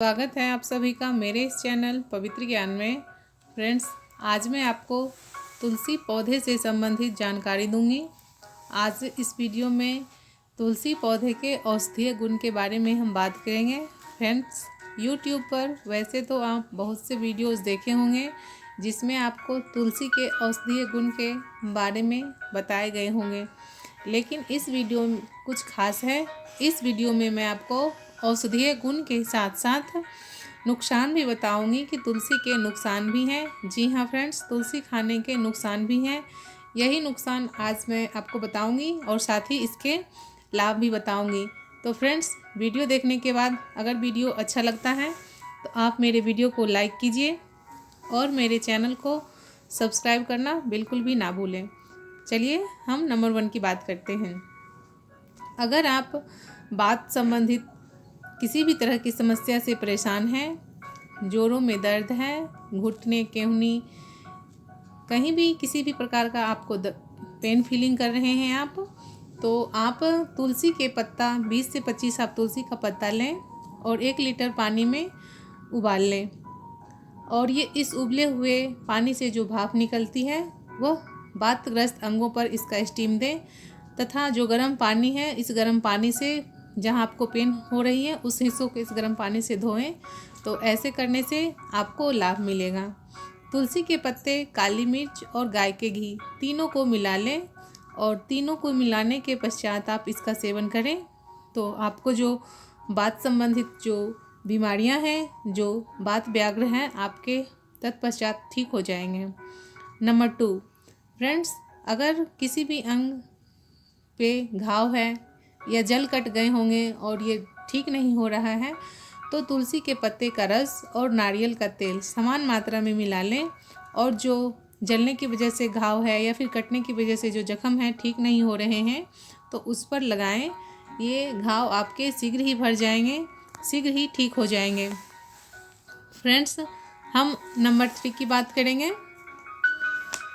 स्वागत है आप सभी का मेरे इस चैनल पवित्र ज्ञान में। फ्रेंड्स, आज मैं आपको तुलसी पौधे से संबंधित जानकारी दूंगी। आज इस वीडियो में तुलसी पौधे के औषधीय गुण के बारे में हम बात करेंगे। फ्रेंड्स, यूट्यूब पर वैसे तो आप बहुत से वीडियोस देखे होंगे जिसमें आपको तुलसी के औषधीय गुण के बारे में बताए गए होंगे, लेकिन इस वीडियो में कुछ खास है। इस वीडियो में मैं आपको औषधीय गुण के साथ साथ नुकसान भी बताऊंगी कि तुलसी के नुकसान भी हैं। जी हाँ फ्रेंड्स, तुलसी खाने के नुकसान भी हैं। यही नुकसान आज मैं आपको बताऊंगी और साथ ही इसके लाभ भी बताऊंगी। तो फ्रेंड्स, वीडियो देखने के बाद अगर वीडियो अच्छा लगता है तो आप मेरे वीडियो को लाइक कीजिए और मेरे चैनल को सब्सक्राइब करना बिल्कुल भी ना भूलें। चलिए हम नंबर 1 की बात करते हैं। अगर आप बात संबंधित किसी भी तरह की समस्या से परेशान हैं, जोड़ों में दर्द है, घुटने केहनी, कहीं भी किसी भी प्रकार का आपको पेन फीलिंग कर रहे हैं आप, तो आप तुलसी के पत्ता 20 से 25 आप तुलसी का पत्ता लें और 1 लीटर पानी में उबाल लें और ये इस उबले हुए पानी से जो भाप निकलती है वह वातग्रस्त अंगों पर इसका स्टीम दें तथा जो गर्म पानी है इस गर्म पानी से जहां आपको पेन हो रही है उस हिस्सों को इस गर्म पानी से धोएं। तो ऐसे करने से आपको लाभ मिलेगा। तुलसी के पत्ते, काली मिर्च और गाय के घी तीनों को मिला लें और तीनों को मिलाने के पश्चात आप इसका सेवन करें तो आपको जो वात संबंधित जो बीमारियां हैं, जो वात व्याघ्र हैं, आपके तत्पश्चात ठीक हो जाएंगे। नंबर 2 फ्रेंड्स, अगर किसी भी अंग पे घाव है या जल कट गए होंगे और ये ठीक नहीं हो रहा है तो तुलसी के पत्ते का रस और नारियल का तेल समान मात्रा में मिला लें और जो जलने की वजह से घाव है या फिर कटने की वजह से जो जख्म है ठीक नहीं हो रहे हैं तो उस पर लगाएं। ये घाव आपके शीघ्र ही भर जाएंगे, शीघ्र ही ठीक हो जाएंगे। फ्रेंड्स, हम नंबर 3 की बात करेंगे।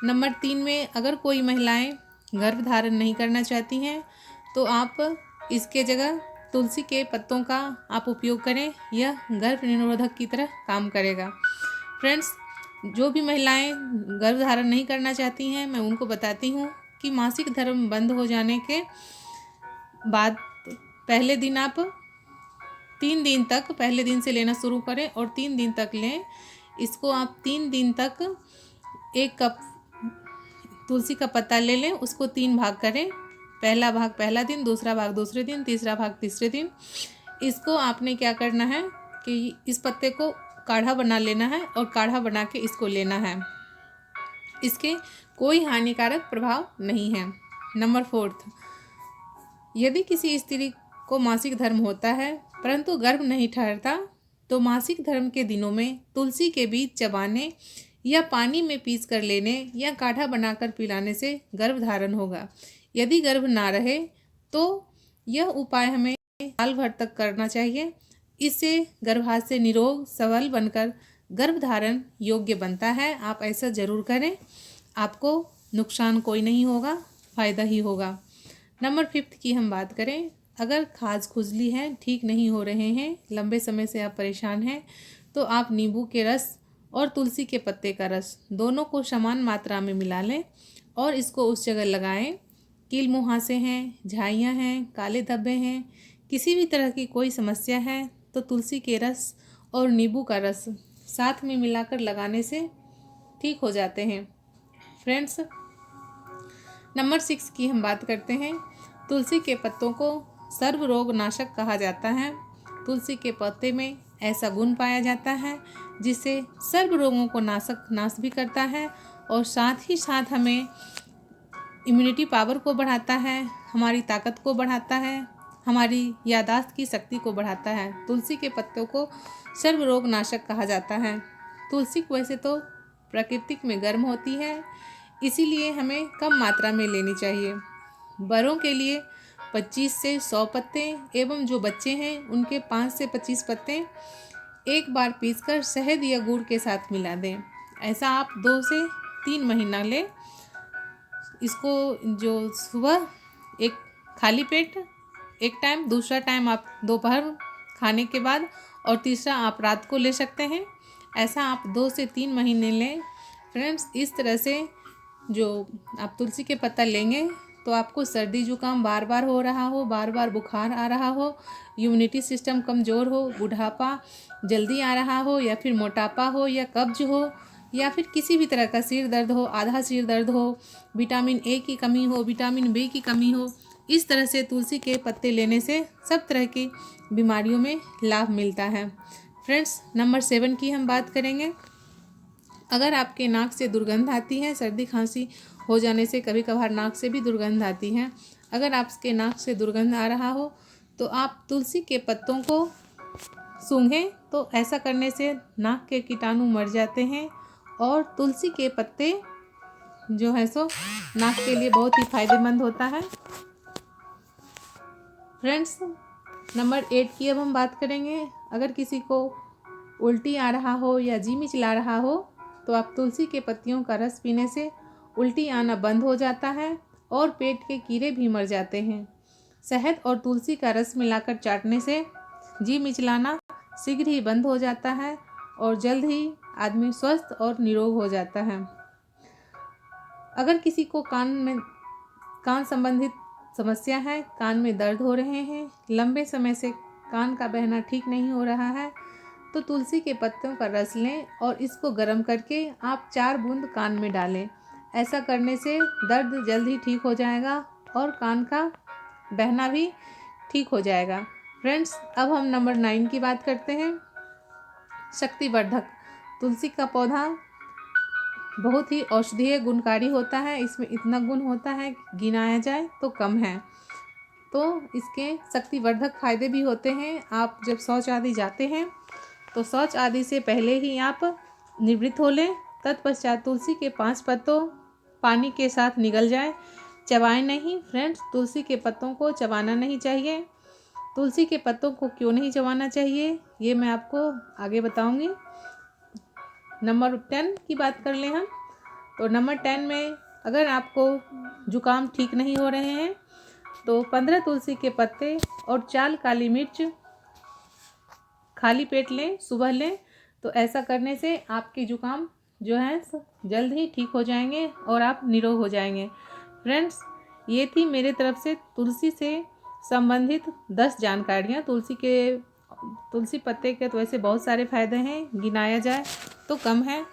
नंबर 3 में अगर कोई महिलाएं गर्भ धारण नहीं करना चाहती हैं तो आप इसके जगह तुलसी के पत्तों का आप उपयोग करें। यह गर्भ निरोधक की तरह काम करेगा। फ्रेंड्स, जो भी महिलाएं गर्भ धारण नहीं करना चाहती हैं मैं उनको बताती हूँ कि मासिक धर्म बंद हो जाने के बाद पहले दिन आप 3 दिन तक, पहले दिन से लेना शुरू करें और 3 दिन तक लें। इसको आप 3 दिन तक 1 कप तुलसी का पत्ता ले लें, उसको 3 भाग करें। पहला भाग पहला दिन, दूसरा भाग दूसरे दिन, तीसरा भाग तीसरे दिन। इसको आपने क्या करना है कि इस पत्ते को काढ़ा बना लेना है और काढ़ा बना के इसको लेना है। इसके कोई हानिकारक प्रभाव नहीं है। नंबर 4, यदि किसी स्त्री को मासिक धर्म होता है परंतु गर्भ नहीं ठहरता तो मासिक धर्म के दिनों में तुलसी के बीज चबाने या पानी में पीस कर लेने या काढ़ा बनाकर पिलाने से गर्भ धारण होगा। यदि गर्भ ना रहे तो यह उपाय हमें साल भर तक करना चाहिए। इससे गर्भाशय निरोग सबल बनकर गर्भ धारण योग्य बनता है। आप ऐसा ज़रूर करें, आपको नुकसान कोई नहीं होगा, फ़ायदा ही होगा। नंबर 5 की हम बात करें। अगर खाज खुजली है, ठीक नहीं हो रहे हैं, लंबे समय से आप परेशान हैं तो आप नींबू के रस और तुलसी के पत्ते का रस दोनों को समान मात्रा में मिला लें और इसको उस जगह लगाएं। कील मुहासे हैं, झाइयाँ हैं, काले धब्बे हैं, किसी भी तरह की कोई समस्या है तो तुलसी के रस और नींबू का रस साथ में मिलाकर लगाने से ठीक हो जाते हैं। फ्रेंड्स, नंबर 6 की हम बात करते हैं। तुलसी के पत्तों को सर्व रोग नाशक कहा जाता है। तुलसी के पत्ते में ऐसा गुण पाया जाता है जिससे सर्व रोगों को नाश भी करता है और साथ ही साथ हमें इम्यूनिटी पावर को बढ़ाता है, हमारी ताकत को बढ़ाता है, हमारी याददाश्त की शक्ति को बढ़ाता है। तुलसी के पत्तों को सर्व रोग नाशक कहा जाता है। तुलसी वैसे तो प्राकृतिक में गर्म होती है, इसीलिए हमें कम मात्रा में लेनी चाहिए। बड़ों के लिए 25 से 100 पत्ते एवं जो बच्चे हैं उनके 5 से 25 पत्ते एक बार पीसकर शहद या गुड़ के साथ मिला दें। ऐसा आप 2 से 3 महीना लें। इसको जो सुबह एक खाली पेट एक टाइम, दूसरा टाइम आप दोपहर खाने के बाद और तीसरा आप रात को ले सकते हैं। ऐसा आप 2 से 3 महीने लें। फ्रेंड्स, इस तरह से जो आप तुलसी के पत्ता लेंगे तो आपको सर्दी जुकाम बार बार हो रहा हो, बार बार बुखार आ रहा हो, इम्यूनिटी सिस्टम कमज़ोर हो, बुढ़ापा जल्दी आ रहा हो, या फिर मोटापा हो, या कब्ज हो, या फिर किसी भी तरह का सिर दर्द हो, आधा सिर दर्द हो, विटामिन ए की कमी हो, विटामिन बी की कमी हो, इस तरह से तुलसी के पत्ते लेने से सब तरह की बीमारियों में लाभ मिलता है। फ्रेंड्स, नंबर 7 की हम बात करेंगे। अगर आपके नाक से दुर्गंध आती है, सर्दी खांसी हो जाने से कभी कभार नाक से भी दुर्गंध आती है, अगर आपके नाक से दुर्गंध आ रहा हो तो आप तुलसी के पत्तों को सूंघें। तो ऐसा करने से नाक के कीटाणु मर जाते हैं और तुलसी के पत्ते जो है सो नाक के लिए बहुत ही फायदेमंद होता है। फ्रेंड्स, नंबर 8 की अब हम बात करेंगे। अगर किसी को उल्टी आ रहा हो या जी मिचला रहा हो तो आप तुलसी के पत्तियों का रस पीने से उल्टी आना बंद हो जाता है और पेट के कीड़े भी मर जाते हैं। शहद और तुलसी का रस मिलाकर चाटने से जी मिचलाना शीघ्र ही बंद हो जाता है और जल्द ही आदमी स्वस्थ और निरोग हो जाता है। अगर किसी को कान संबंधित समस्या है, कान में दर्द हो रहे हैं, लंबे समय से कान का बहना ठीक नहीं हो रहा है, तो तुलसी के पत्तों का रस लें और इसको गर्म करके आप 4 बूंद कान में डालें। ऐसा करने से दर्द जल्द ही ठीक हो जाएगा और कान का बहना भी ठीक हो जाएगा। फ्रेंड्स, अब हम नंबर 9 की बात करते हैं। शक्तिवर्धक। तुलसी का पौधा बहुत ही औषधीय गुणकारी होता है। इसमें इतना गुण होता है कि गिनाया जाए तो कम है। तो इसके शक्तिवर्धक फायदे भी होते हैं। आप जब शौच आदि जाते हैं तो शौच आदि से पहले ही आप निवृत्त हो लें। तत्पश्चात तुलसी के 5 पत्तों पानी के साथ निगल जाए, चबाएं नहीं। फ्रेंड्स, तुलसी के पत्तों को चबाना नहीं चाहिए। तुलसी के पत्तों को क्यों नहीं चबाना चाहिए ये मैं आपको आगे बताऊंगी। नंबर 10 की बात कर लें हम, तो नंबर 10 में अगर आपको जुकाम ठीक नहीं हो रहे हैं तो 15 तुलसी के पत्ते और 4 काली मिर्च खाली पेट लें, सुबह लें। तो ऐसा करने से आपके जुकाम जो है जल्द ही ठीक हो जाएंगे और आप निरोग हो जाएंगे। फ्रेंड्स, ये थी मेरे तरफ से तुलसी से संबंधित 10 जानकारियाँ। तुलसी पत्ते के तो वैसे बहुत सारे फायदे हैं, गिनाया जाए तो कम है।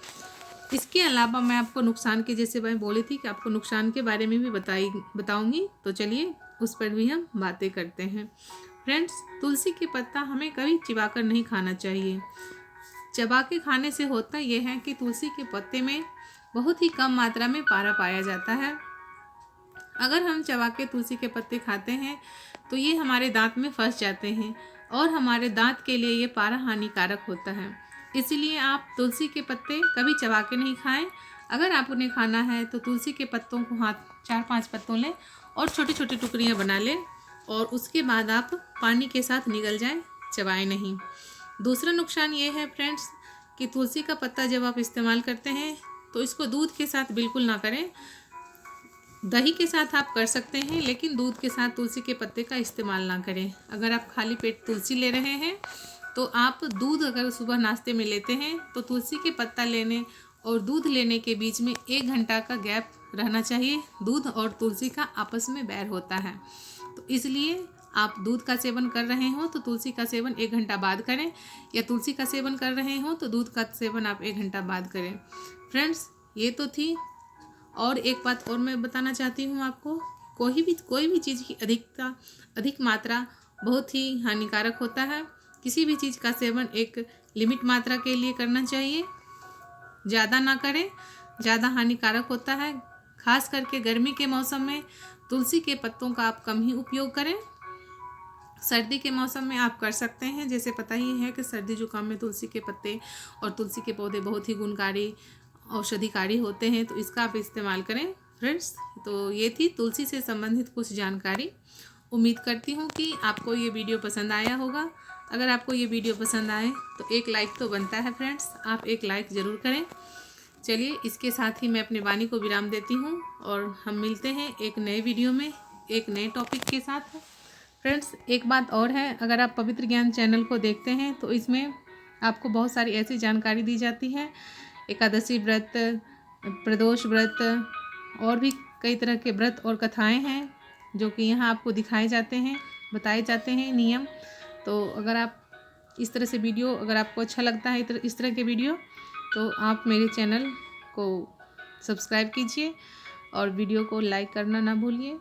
इसके अलावा मैं आपको नुकसान के, जैसे मैं बोली थी कि आपको नुकसान के बारे में भी बताऊंगी, तो चलिए उस पर भी हम बातें करते हैं। फ्रेंड्स, तुलसी के पत्ता हमें कभी चिबाकर नहीं खाना चाहिए। चबा के खाने से होता यह है कि तुलसी के पत्ते में बहुत ही कम मात्रा में पारा पाया जाता है। अगर हम चबा के तुलसी के पत्ते खाते हैं तो ये हमारे दांत में फंस जाते हैं और हमारे दांत के लिए ये पारा हानिकारक होता है। इसलिए आप तुलसी के पत्ते कभी चबा के नहीं खाएं। अगर आप उन्हें खाना है तो तुलसी के पत्तों को 4-5 पत्तों लें और छोटी छोटी टुकड़ियाँ बना लें और उसके बाद आप पानी के साथ निगल जाएं, चबाएं नहीं। दूसरा नुकसान ये है फ्रेंड्स कि तुलसी का पत्ता जब आप इस्तेमाल करते हैं तो इसको दूध के साथ बिल्कुल ना करें। दही के साथ आप कर सकते हैं, लेकिन दूध के साथ तुलसी के पत्ते का इस्तेमाल ना करें। अगर आप खाली पेट तुलसी ले रहे हैं तो आप दूध अगर सुबह नाश्ते में लेते हैं तो तुलसी के पत्ता लेने और दूध लेने के बीच में 1 घंटा का गैप रहना चाहिए। दूध और तुलसी का आपस में बैर होता है, तो इसलिए आप दूध का सेवन कर रहे हो तो तुलसी का सेवन 1 घंटा बाद करें, या तुलसी का सेवन कर रहे हो तो दूध का सेवन आप 1 घंटा बाद करें। फ्रेंड्स, ये तो थी। और एक बात और मैं बताना चाहती हूँ आपको, कोई भी चीज़ की अधिक मात्रा बहुत ही हानिकारक होता है। किसी भी चीज़ का सेवन एक लिमिट मात्रा के लिए करना चाहिए, ज़्यादा ना करें, ज़्यादा हानिकारक होता है। खास करके गर्मी के मौसम में तुलसी के पत्तों का आप कम ही उपयोग करें। सर्दी के मौसम में आप कर सकते हैं, जैसे पता ही है कि सर्दी जुकाम में तुलसी के पत्ते और तुलसी के पौधे बहुत ही गुणकारी औषधिकारी होते हैं, तो इसका आप इस्तेमाल करें। फ्रेंड्स, तो ये थी तुलसी से संबंधित कुछ जानकारी। उम्मीद करती हूँ कि आपको ये वीडियो पसंद आया होगा। अगर आपको ये वीडियो पसंद आए तो एक लाइक तो बनता है फ्रेंड्स, आप एक लाइक ज़रूर करें। चलिए, इसके साथ ही मैं अपने वाणी को विराम देती हूँ और हम मिलते हैं एक नए वीडियो में एक नए टॉपिक के साथ। फ्रेंड्स, एक बात और है, अगर आप पवित्र ज्ञान चैनल को देखते हैं तो इसमें आपको बहुत सारी ऐसी जानकारी दी जाती है। एकादशी व्रत, प्रदोष व्रत और भी कई तरह के व्रत और कथाएं हैं जो कि यहाँ आपको दिखाए जाते हैं, बताए जाते हैं नियम। तो अगर आप इस तरह से वीडियो, अगर आपको अच्छा लगता है इस तरह के वीडियो, तो आप मेरे चैनल को सब्सक्राइब कीजिए और वीडियो को लाइक करना ना भूलिए।